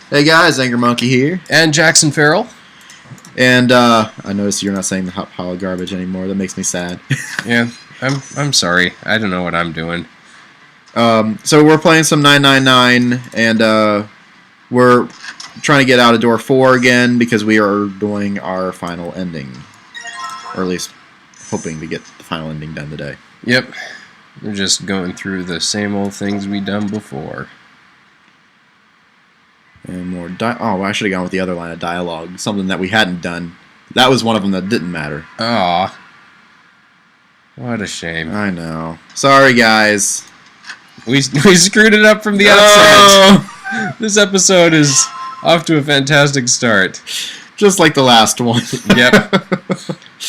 Hey guys, Angry Monkey here. And Jackson Farrell. And I noticed you're not saying the hot pile of garbage anymore. That makes me sad. Yeah, I'm sorry. I don't know what I'm doing. So we're playing some 999, and we're trying to get out of door 4 again because we are doing our final ending. Or at least hoping to get the final ending done today. Yep. We're just going through the same old things we done before. And more I should have gone with the other line of dialogue. Something that we hadn't done. That was one of them that didn't matter. Aw. What a shame. I know. Sorry, guys. We screwed it up from the outset. This episode is off to a fantastic start. Just like the last one. Yep.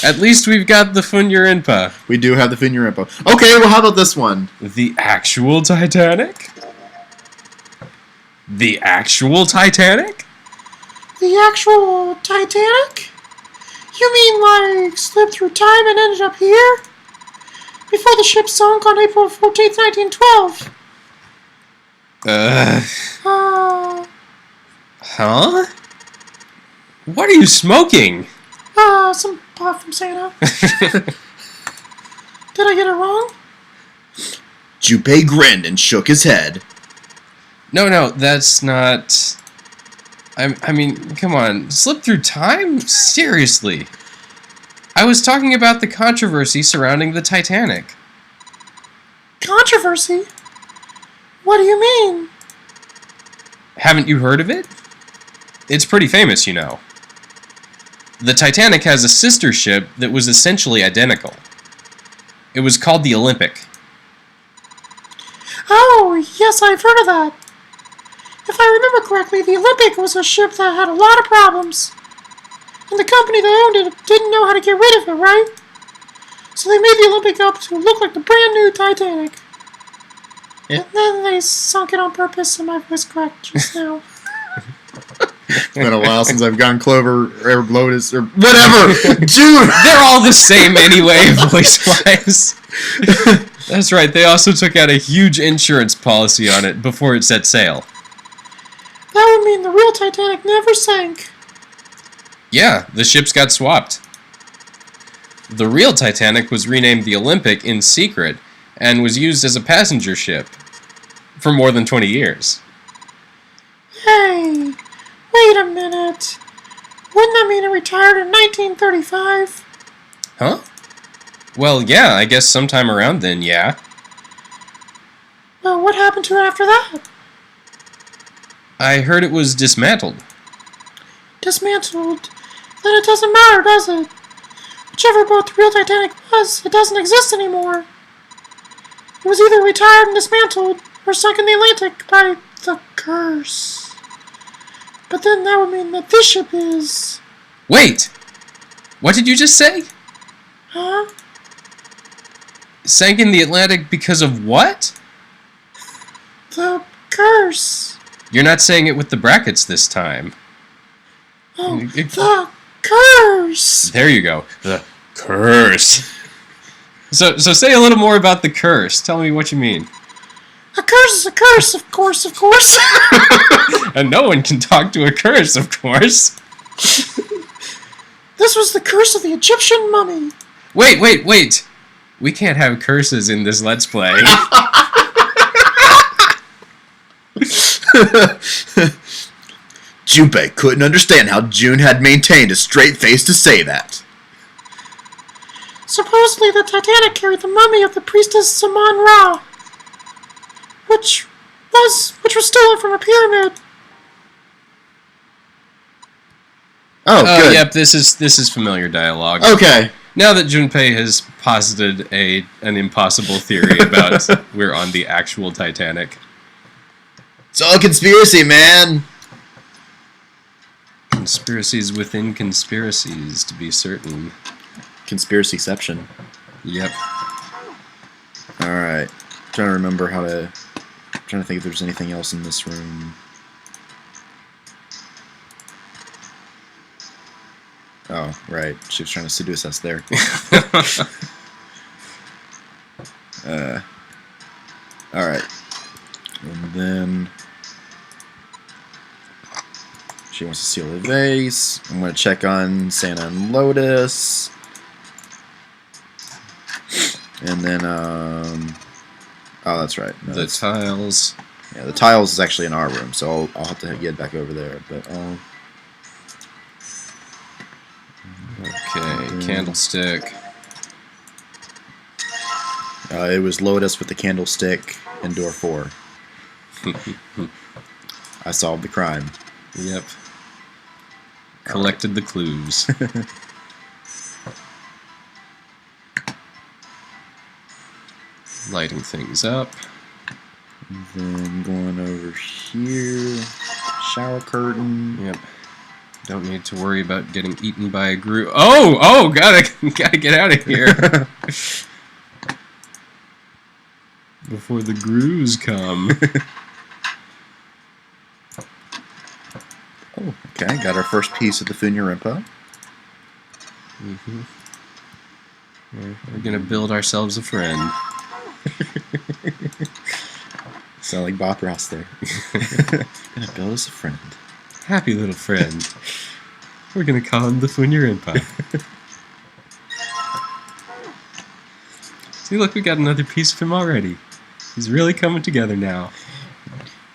At least we've got the Funyurimpa. We do have the Funyurimpa. Okay, well, how about this one? The actual Titanic? The actual Titanic? The actual Titanic? You mean like slipped through time and ended up here? Before the ship sunk on April 14th, 1912. Huh? What are you smoking? Some pot from Santa. Did I get it wrong? Junpei grinned and shook his head. No, that's not... I mean, come on. Slip through time? Seriously. I was talking about the controversy surrounding the Titanic. Controversy? What do you mean? Haven't you heard of it? It's pretty famous, you know. The Titanic has a sister ship that was essentially identical. It was called the Olympic. Oh, yes, I've heard of that. If I remember correctly, the Olympic was a ship that had a lot of problems. And the company that owned it didn't know how to get rid of it, right? So they made the Olympic up to look like the brand new Titanic. Yeah. And then they sunk it on purpose, and my voice cracked just now. It's been a while since I've gone Clover or Lotus or whatever. June! They're all the same anyway, voice-wise. That's right, they also took out a huge insurance policy on it before it set sail. That would mean the real Titanic never sank. Yeah, the ships got swapped. The real Titanic was renamed the Olympic in secret and was used as a passenger ship for more than 20 years. Hey, wait a minute. Wouldn't that mean it retired in 1935? Huh? Well, yeah, I guess sometime around then, yeah. Well, what happened to it after that? I heard it was dismantled. Dismantled? Then it doesn't matter, does it? Whichever boat the real Titanic was, it doesn't exist anymore. It was either retired and dismantled, or sunk in the Atlantic by the curse. But then that would mean that this ship is... Wait! What did you just say? Huh? Sank in the Atlantic because of what? The curse. You're not saying it with the brackets this time. Oh, the curse. There you go. The curse. So say a little more about the curse. Tell me what you mean. A curse is a curse, of course, of course. And no one can talk to a curse, of course. This was the curse of the Egyptian mummy. Wait. We can't have curses in this Let's Play. Junpei couldn't understand how June had maintained a straight face to say that. Supposedly the Titanic carried the mummy of the priestess Saman Ra, which was stolen from a pyramid. Oh, good. Yep, this is familiar dialogue. Okay. Now that Junpei has posited an impossible theory about we're on the actual Titanic. It's all conspiracy, man. Conspiracies within conspiracies, to be certain. Conspiracyception. Yep. Alright. Trying to remember how to... trying to think if there's anything else in this room. Oh, right. She was trying to seduce us there. Alright. And then... She wants to seal the vase. I'm going to check on Santa and Lotus. And then, oh, that's right. No, The tiles. yeah, the tiles is actually in our room, so I'll have to get back over there. But Okay, candlestick. it was Lotus with the candlestick in door 4. I solved the crime. Yep. Collected the clues. Lighting things up. And then going over here, shower curtain. Yep. Don't need to worry about getting eaten by a grue. Oh, gotta get out of here before the grues come. Oh, okay, got our first piece of the Funyarimpa. Mm-hmm. We're gonna build ourselves a friend. Sound like Bob Ross there. Gonna build us a friend. Happy little friend. We're gonna call him the Funyarimpa. See, look, we got another piece of him already. He's really coming together now.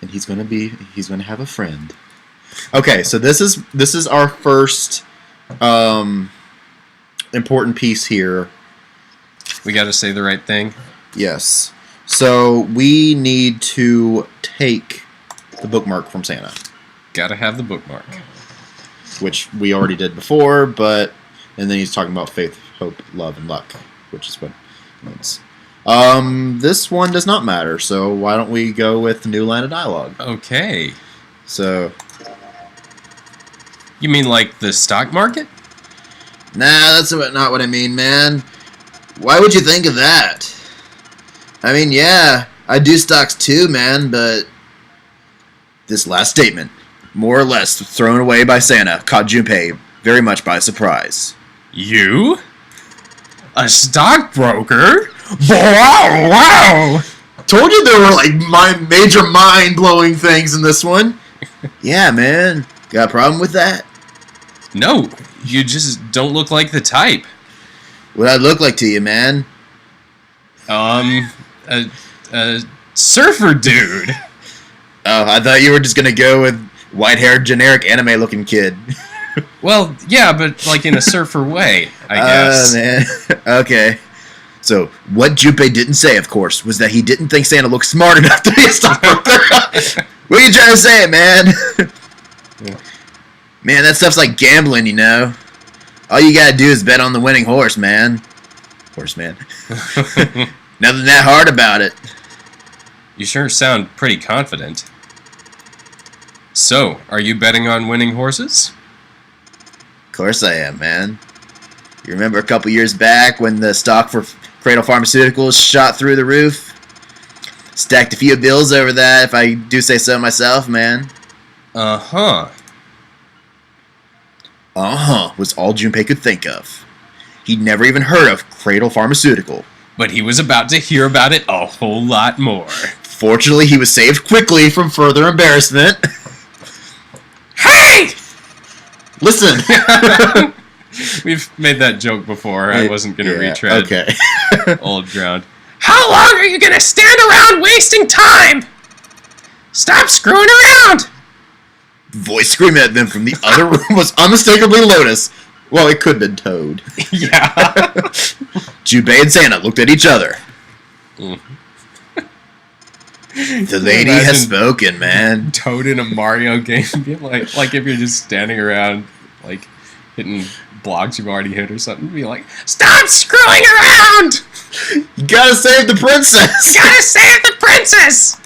And he's gonna have a friend. Okay, so this is our first important piece here. We gotta say the right thing. Yes. So we need to take the bookmark from Santa, Gotta have the bookmark. which we already did before, and then he's talking about faith, hope, love, and luck, which is what it means. This one does not matter, so why don't we go with the new line of dialogue? Okay. So, You mean like the stock market? nah, that's not what I mean, man. Why would you think of that? I mean, yeah, I do stocks too, man, but this last statement, more or less thrown away by Santa, caught Junpei very much by surprise. You? A stockbroker? Wow, wow! Told you there were like major mind-blowing things in this one. Yeah, man. Got a problem with that? No, you just don't look like the type. What'd I look like to you, man? A surfer dude. Oh, I thought you were just gonna go with white-haired, generic anime-looking kid. Well, yeah, but like in a surfer way, I guess. Man. Okay. So, what Junpei didn't say, of course, was that he didn't think Santa looked smart enough to be a stockbroker. What are you trying to say, man? Yeah. Man, that stuff's like gambling, you know? All you gotta do is bet on the winning horse, man. Horseman. Nothing that hard about it. You sure sound pretty confident. So, are you betting on winning horses? Of course I am, man. You remember a couple years back when the stock for Cradle Pharmaceuticals shot through the roof? Stacked a few bills over that, if I do say so myself, man. Uh-huh. Uh-huh was all Junpei could think of. He'd never even heard of Cradle Pharmaceutical. But he was about to hear about it a whole lot more. Fortunately, he was saved quickly from further embarrassment. Hey! Listen! We've made that joke before. I wasn't going to retread Okay. old ground. How long are you going to stand around wasting time? Stop screwing around! Voice screaming at them from the other room was unmistakably Lotus. Well, it could have been Toad. Yeah. Junpei and Santa looked at each other. Mm. The lady has spoken, man. Toad in a Mario game. like if you're just standing around, like, hitting blocks you've already hit or something, be like, stop screwing around! You gotta save the princess! You gotta save the princess!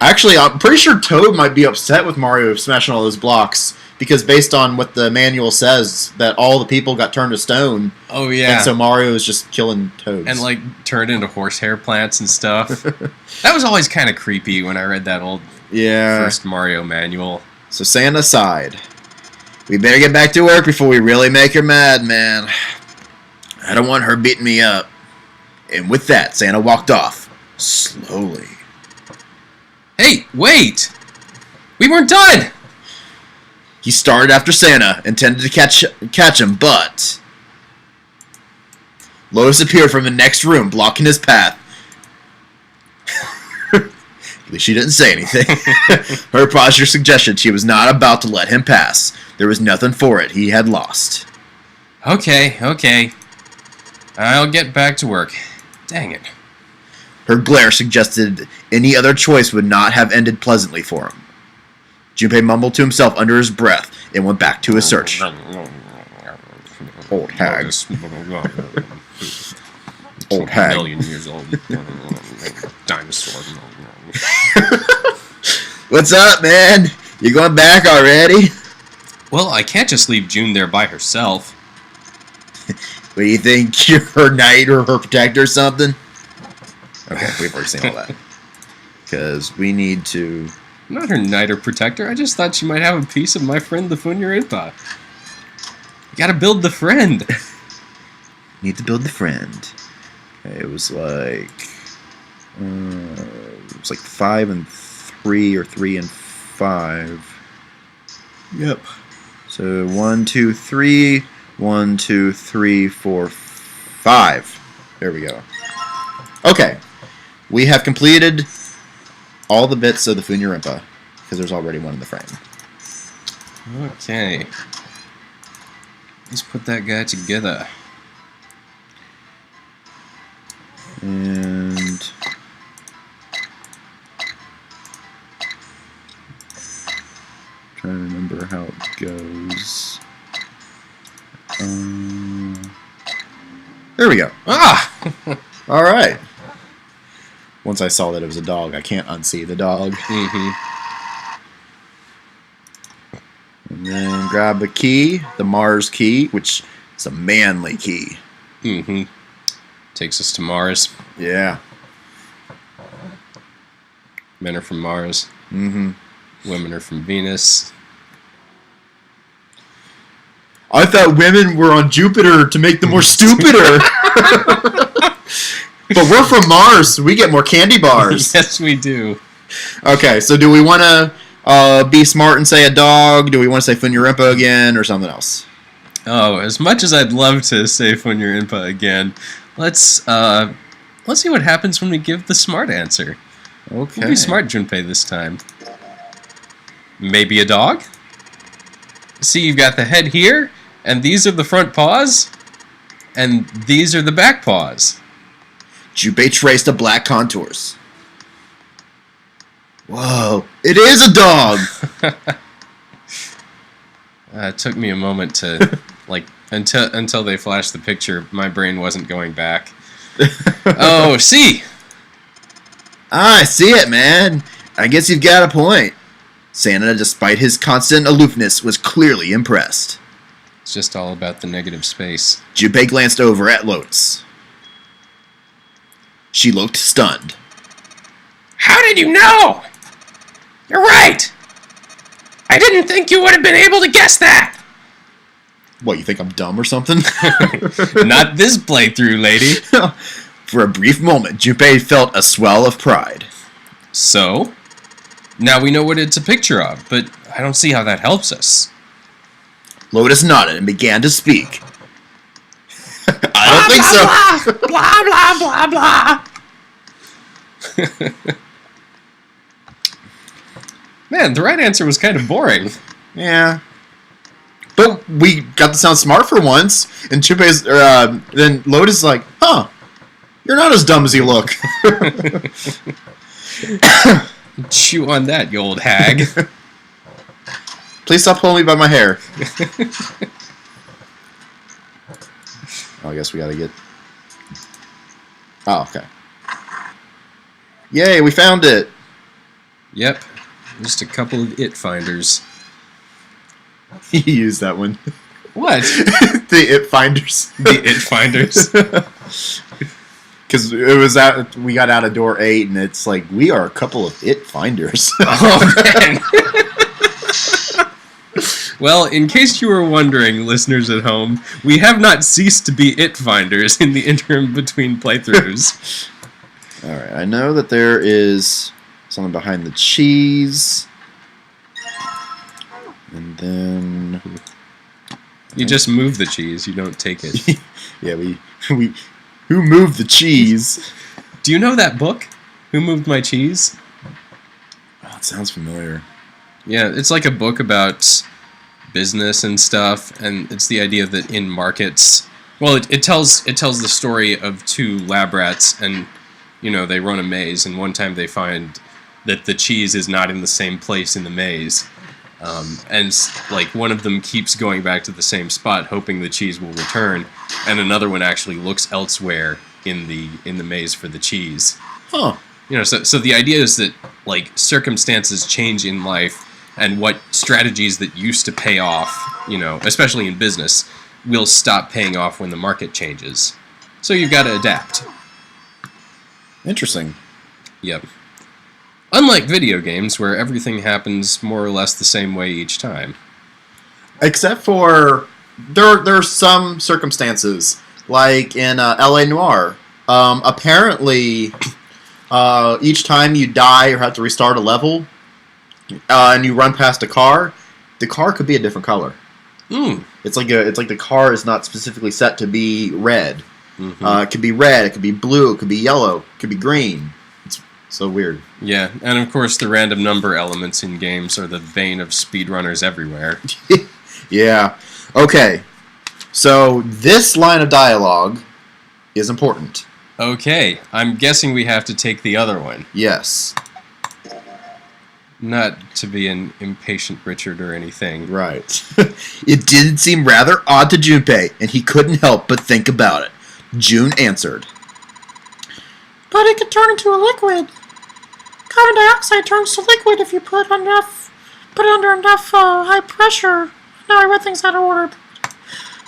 Actually, I'm pretty sure Toad might be upset with Mario smashing all those blocks, because based on what the manual says, that all the people got turned to stone. Oh, yeah. And so Mario is just killing toads. And, like, turned into horsehair plants and stuff. That was always kind of creepy when I read that old first Mario manual. So Santa sighed. We better get back to work before we really make her mad, man. I don't want her beating me up. And with that, Santa walked off. Slowly. Hey, wait! We weren't done! He started after Santa, intended to catch him, but Lotus appeared from the next room, blocking his path. At least she didn't say anything. Her posture suggested she was not about to let him pass. There was nothing for it. He had lost. Okay. I'll get back to work. Dang it. Her glare suggested any other choice would not have ended pleasantly for him. Junpei mumbled to himself under his breath and went back to his search. Old hag. Old hag. Million years old. Dinosaur. What's up, man? You going back already? Well, I can't just leave June there by herself. What do you think? You're her knight or her protector or something? Okay, we've already seen all that. Because we need to... I'm not her knight or protector. I just thought she might have a piece of my friend the Funyurinpa. You gotta build the friend. Need to build the friend. Okay, it was like 5 and 3 or 3 and 5. Yep. So 1, 2, 3. 1, 2, 3, 4, 5. There we go. Okay. We have completed all the bits of the Funyurinpa, because there's already one in the frame. Okay. Let's put that guy together. And... trying to remember how it goes. There we go. Ah! Alright. Once I saw that it was a dog, I can't unsee the dog. Mm-hmm. And then grab the key, the Mars key, which is a manly key. Mm-hmm. Takes us to Mars. Yeah. Men are from Mars. Mm-hmm. Women are from Venus. I thought women were on Jupiter to make them more stupider. But we're from Mars, so we get more candy bars. Yes, we do. Okay, so do we want to be smart and say a dog? Do we want to say Funyurinpa again, or something else? Oh, as much as I'd love to say Funyurinpa again, let's see what happens when we give the smart answer. Okay. We'll be smart, Junpei, this time. Maybe a dog? See, you've got the head here, and these are the front paws, and these are the back paws. Junpei traced the black contours. Whoa, it is a dog! It took me a moment to, until they flashed the picture, my brain wasn't going back. Oh, see! I see it, man. I guess you've got a point. Santa, despite his constant aloofness, was clearly impressed. It's just all about the negative space. Junpei glanced over at Lotus. She looked stunned. How did you know? You're right. I didn't think you would have been able to guess that. What, you think I'm dumb or something? Not this playthrough, lady. For a brief moment, Junpei felt a swell of pride. So? Now we know what it's a picture of, but I don't see how that helps us. Lotus nodded and began to speak. I don't think so. Blah, blah, blah, blah. Man, the right answer was kind of boring. Yeah. But we got to sound smart for once. And Junpei's, then Lotus is like, huh, you're not as dumb as you look. Chew on that, you old hag. Please stop pulling me by my hair. Oh, I guess we gotta get... Oh, okay. Yay, we found it! Yep, just a couple of it finders. You used that one. What? The it finders. The it finders. Because it was we got out of door 8, and it's like, we are a couple of it finders. Oh, man. Well, in case you were wondering, listeners at home, we have not ceased to be it finders in the interim between playthroughs. Alright, I know that there is something behind the cheese. And then You just move the cheese. You don't take it. yeah, we who moved the cheese? Do you know that book? Who Moved My Cheese? Oh, it sounds familiar. Yeah, it's like a book about business and stuff, and it's the idea that in markets, well, it tells the story of two lab rats, and they run a maze, and one time they find that the cheese is not in the same place in the maze, and like one of them keeps going back to the same spot, hoping the cheese will return, and another one actually looks elsewhere in the maze for the cheese. Huh. So the idea is that like circumstances change in life, and what strategies that used to pay off, especially in business, will stop paying off when the market changes. So you've got to adapt. Interesting. Yep. Unlike video games, where everything happens more or less the same way each time. Except for there are some circumstances, like in L.A. Noire. Apparently, each time you die or have to restart a level, and you run past a car, the car could be a different color. It's like the car is not specifically set to be red. Mm-hmm. It could be red, it could be blue, it could be yellow, it could be green. It's so weird. Yeah, and of course the random number elements in games are the bane of speedrunners everywhere. Yeah. Okay. So this line of dialogue is important. Okay, I'm guessing we have to take the other one. Yes. Not to be an impatient Richard or anything. Right. It did seem rather odd to Junpei, and he couldn't help but think about it. June answered. But it could turn into a liquid. Carbon dioxide turns to liquid if you put it under enough high pressure. Now I read things out of order.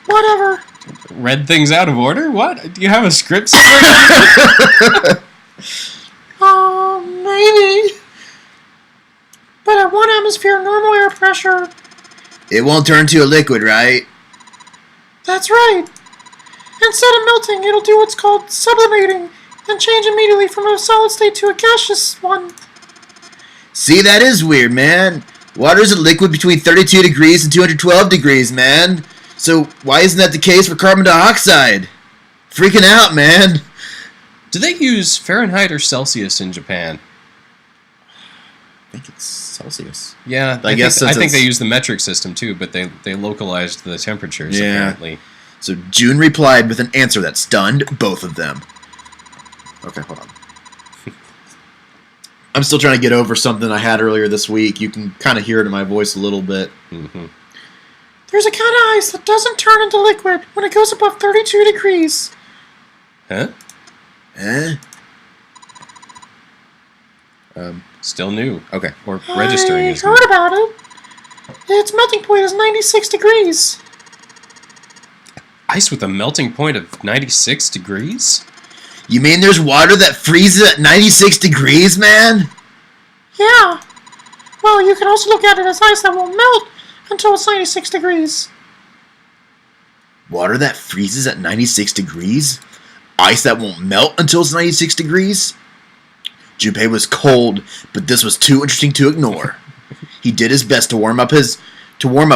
Whatever. Read things out of order? What? Do you have a script somewhere? Maybe. But at 1 atmosphere normal air pressure... It won't turn to a liquid, right? That's right. Instead of melting, it'll do what's called sublimating and change immediately from a solid state to a gaseous one. See, that is weird, man. Water is a liquid between 32 degrees and 212 degrees, man. So why isn't that the case for carbon dioxide? Freaking out, man. Do they use Fahrenheit or Celsius in Japan? I think it's Celsius. Yeah, I guess I think they use the metric system too, but they localized the temperatures apparently. So June replied with an answer that stunned both of them. Okay, hold on. I'm still trying to get over something I had earlier this week. You can kind of hear it in my voice a little bit. Mm-hmm. There's a kind of ice that doesn't turn into liquid when it goes above 32 degrees. Huh? Eh? Still new. Okay. Or registering I is new. heard about it. Its melting point is 96 degrees. Ice with a melting point of 96 degrees? You mean there's water that freezes at 96 degrees, man? Yeah. Well, you can also look at it as ice that won't melt until it's 96 degrees. Water that freezes at 96 degrees? Ice that won't melt until it's 96 degrees? Junpei was cold, but this was too interesting to ignore. He did his best to warm up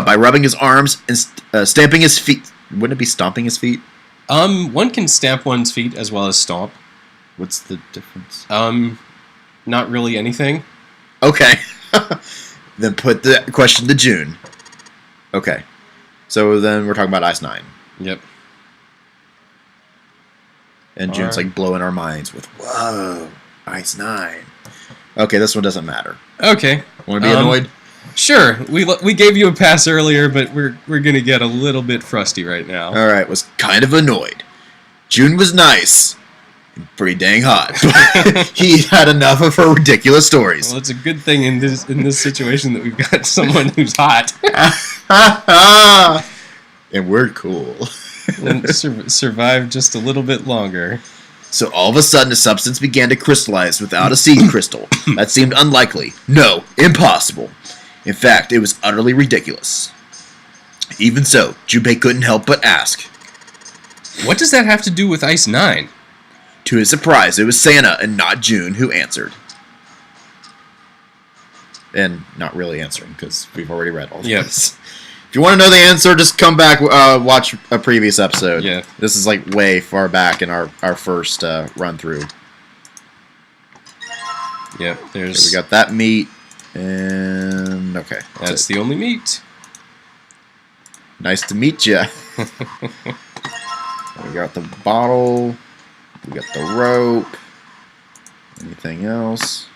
by rubbing his arms and stamping his feet. Wouldn't it be stomping his feet? One can stamp one's feet as well as stomp. What's the difference? Not really anything. Okay. Then put the question to June. Okay. So then we're talking about Ice 9. Yep. And June's like blowing our minds with, whoa, Ice 9. Okay, this one doesn't matter. Okay. Want to be annoyed? Sure. We gave you a pass earlier, but we're gonna get a little bit frosty right now. Alright, was kind of annoyed. June was nice. And pretty dang hot. But he had enough of her ridiculous stories. Well, it's a good thing in this situation that we've got someone who's hot. And we're cool. And survive just a little bit longer. So all of a sudden a substance began to crystallize without a seed crystal. That seemed unlikely. No, impossible. In fact, it was utterly ridiculous. Even so, Junpei couldn't help but ask. What does that have to do with Ice 9? To his surprise, it was Santa and not June who answered. And not really answering, because we've already read all Yep. this. If you want to know the answer, just come back, watch a previous episode. Yeah. This is like way far back in our first run through. Yep, there's... Okay, we got that meat, and okay. That's the only meat. Nice to meet ya. We got the bottle. We got the rope. Anything else?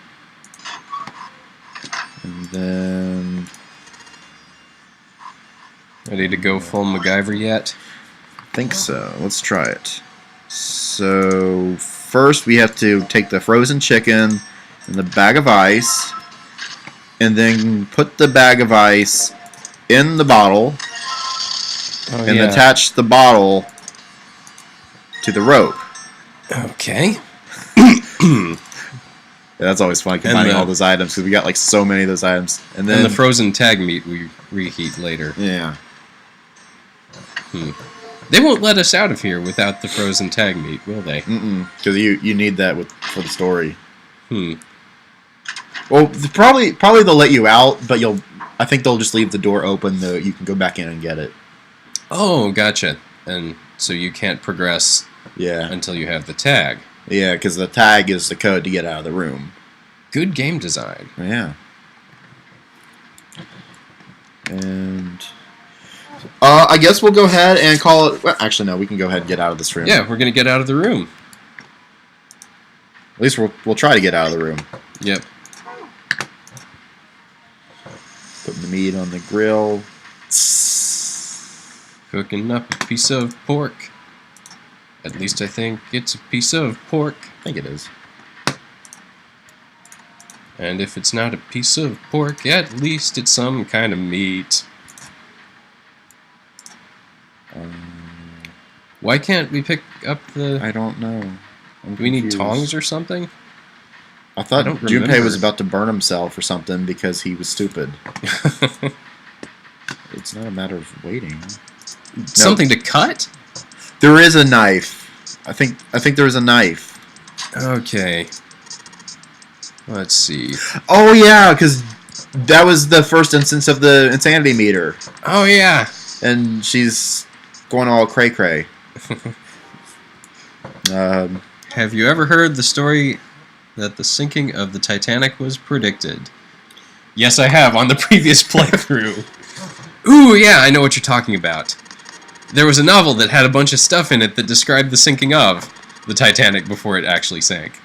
And then... Ready to go full MacGyver yet? I think so. Let's try it. So, first we have to take the frozen chicken and the bag of ice, and then put the bag of ice in the bottle, and attach the bottle to the rope. Okay. Yeah, that's always fun combining all those items, because we got like so many of those items. And then the frozen tag meat we reheat later. Yeah. They won't let us out of here without the frozen tag meat, will they? Because you need that for the story. Hmm. Well, probably they'll let you out, but I think they'll just leave the door open though you can go back in and get it. Oh, gotcha. And so you can't progress Yeah. until you have the tag. Yeah, because the tag is the code to get out of the room. Good game design. Yeah. And I guess we'll go ahead and call it... Well, actually, no, we can go ahead and get out of this room. Yeah, we're going to get out of the room. At least we'll try to get out of the room. Yep. Putting the meat on the grill. Cooking up a piece of pork. At least I think it's a piece of pork. I think it is. And if it's not a piece of pork, at least it's some kind of meat. Why can't we pick up the... I don't know. Do we need tongs or something? I thought don't Junpei remember. was about to burn himself or something because he was stupid. It's not a matter of waiting. Something to cut? There is a knife. I think there is a knife. Okay. Let's see. Oh yeah, because that was the first instance of the insanity meter, Oh, yeah. and she's going all cray cray. Have you ever heard the story that the sinking of the Titanic was predicted? Yes, I have, on the previous playthrough. Ooh, yeah, I know what you're talking about. There was a novel that had a bunch of stuff in it that described the sinking of the Titanic before it actually sank.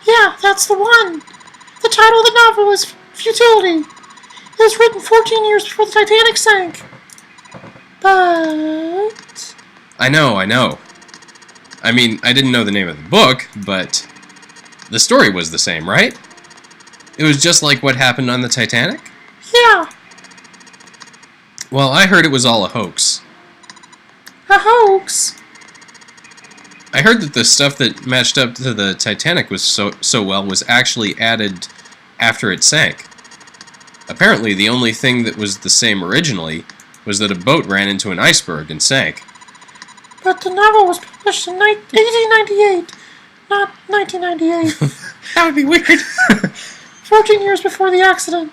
Yeah, that's the one. The title of the novel is Futility. It was written 14 years before the Titanic sank. But... I know. I mean, I didn't know the name of the book, but the story was the same, right? It was just like what happened on the Titanic? yeah, Well, I heard it was all a hoax. a hoax. I heard that the stuff that matched up to the Titanic was so well was actually added after it sank. Apparently, the only thing that was the same originally was that a boat ran into an iceberg and sank. But the novel was published in 1898, not 1998. That would be weird. 14 years before the accident.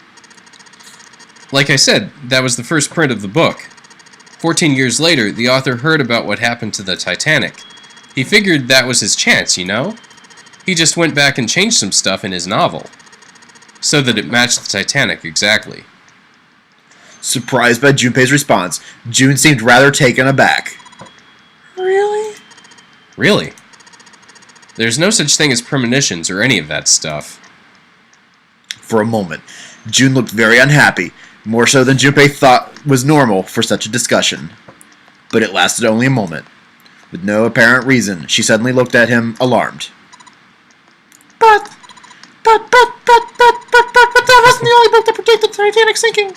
Like I said, that was the first print of the book. 14 years later, the author heard about what happened to the Titanic. He figured that was his chance, you know? He just went back and changed some stuff in his novel, so that it matched the Titanic exactly. Surprised by Junpei's response, June seemed rather taken aback. Really? Really? There's no such thing as premonitions or any of that stuff. For a moment, June looked very unhappy, more so than Junpei thought was normal for such a discussion. But it lasted only a moment. With no apparent reason, she suddenly looked at him, alarmed. But that wasn't the only book that predicted the Titanic sinking.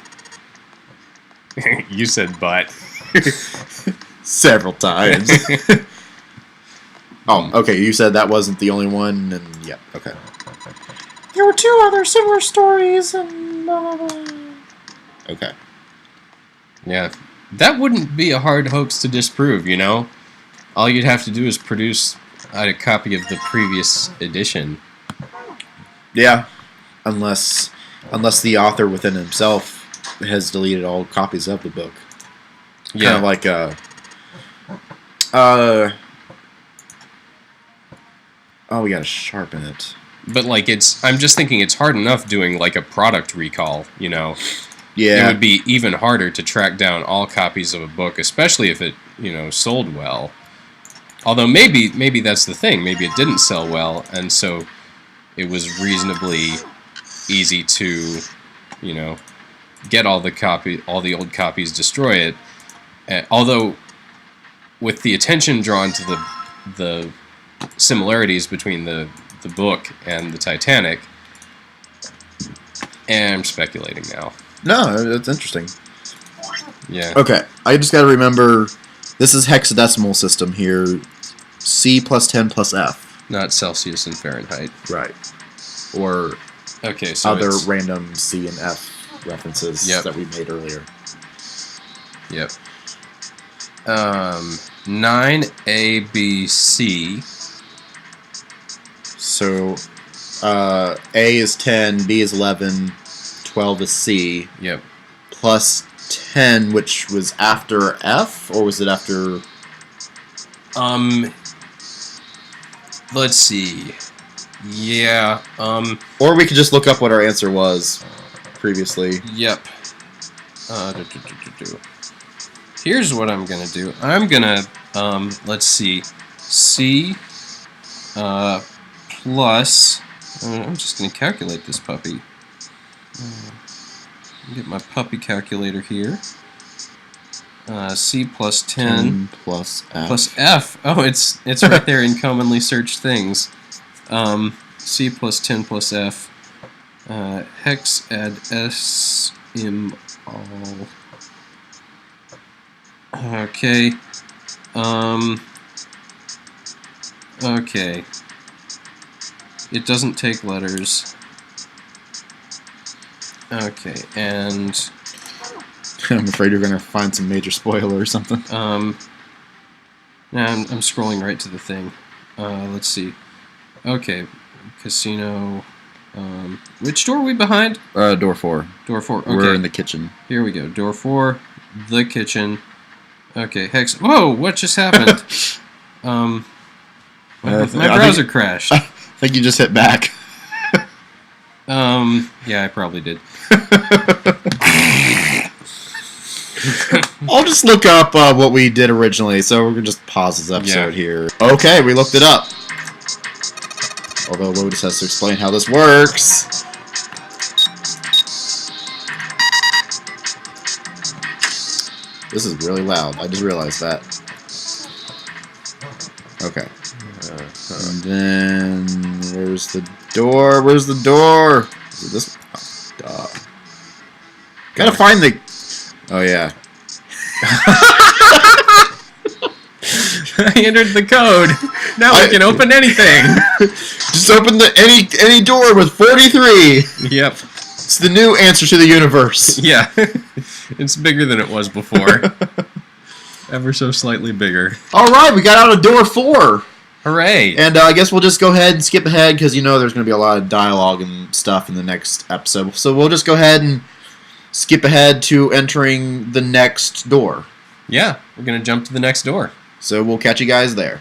You said but. Several times. Oh, okay, you said that wasn't the only one, and yeah, okay. There were two other similar stories, and blah, blah, blah. Okay. Yeah, that wouldn't be a hard hoax to disprove, you know? All you'd have to do is produce a copy of the previous edition. Yeah, unless Unless the author within himself has deleted all copies of the book. Yeah. Kind of like oh, we gotta sharpen it. But like I'm just thinking it's hard enough doing like a product recall, you know. Yeah. It would be even harder to track down all copies of a book, especially if it, sold well. Although maybe that's the thing. Maybe it didn't sell well, and so it was reasonably easy to, get all the old copies, destroy it. Although, with the attention drawn to the similarities between the book and the Titanic, and I'm speculating now. No, that's interesting. Yeah. Okay, I just gotta remember, this is hexadecimal system here. C plus 10 plus F. Not Celsius and Fahrenheit. Right. Or okay, so other random C and F references that we made earlier. Yep. 9 A, B, C. So, A is 10, B is 11, 12 is C. Yep. Plus 10, which was after F, or was it after... Let's see. Yeah, Or we could just look up what our answer was previously. Yep. Here's what I'm gonna do. I'm gonna, let's see. C, plus... I'm just gonna calculate this puppy. Get my puppy calculator here. C plus 10 plus F. Plus F. Oh, it's right there in commonly searched things. C plus 10 plus F. Hex add S im all. Okay. Okay. It doesn't take letters. Okay, and... I'm afraid you're going to find some major spoiler or something. Nah, I'm scrolling right to the thing. Let's see. Okay, casino. Which door are we behind? Door 4. Door 4. Okay. We're in the kitchen. Here we go. Door 4, the kitchen. Okay, hex. Whoa! What just happened? My browser crashed. I think you just hit back. Yeah, I probably did. I'll just look up what we did originally, so we're going to just pause this episode here. Okay, we looked it up. Although Lotus has to explain how this works. This is really loud. I just realized that. Okay. And then, where's the door? Where's the door? Is it this? Oh, duh. Gotta find the... Oh, yeah. I entered the code. Now I can open anything. Just open any door with 43. Yep. It's the new answer to the universe. Yeah. It's bigger than it was before. Ever so slightly bigger. All right, we got out of door 4. Hooray. And I guess we'll just go ahead and skip ahead because there's going to be a lot of dialogue and stuff in the next episode. So we'll just go ahead and skip ahead to entering the next door. Yeah, we're going to jump to the next door. So we'll catch you guys there.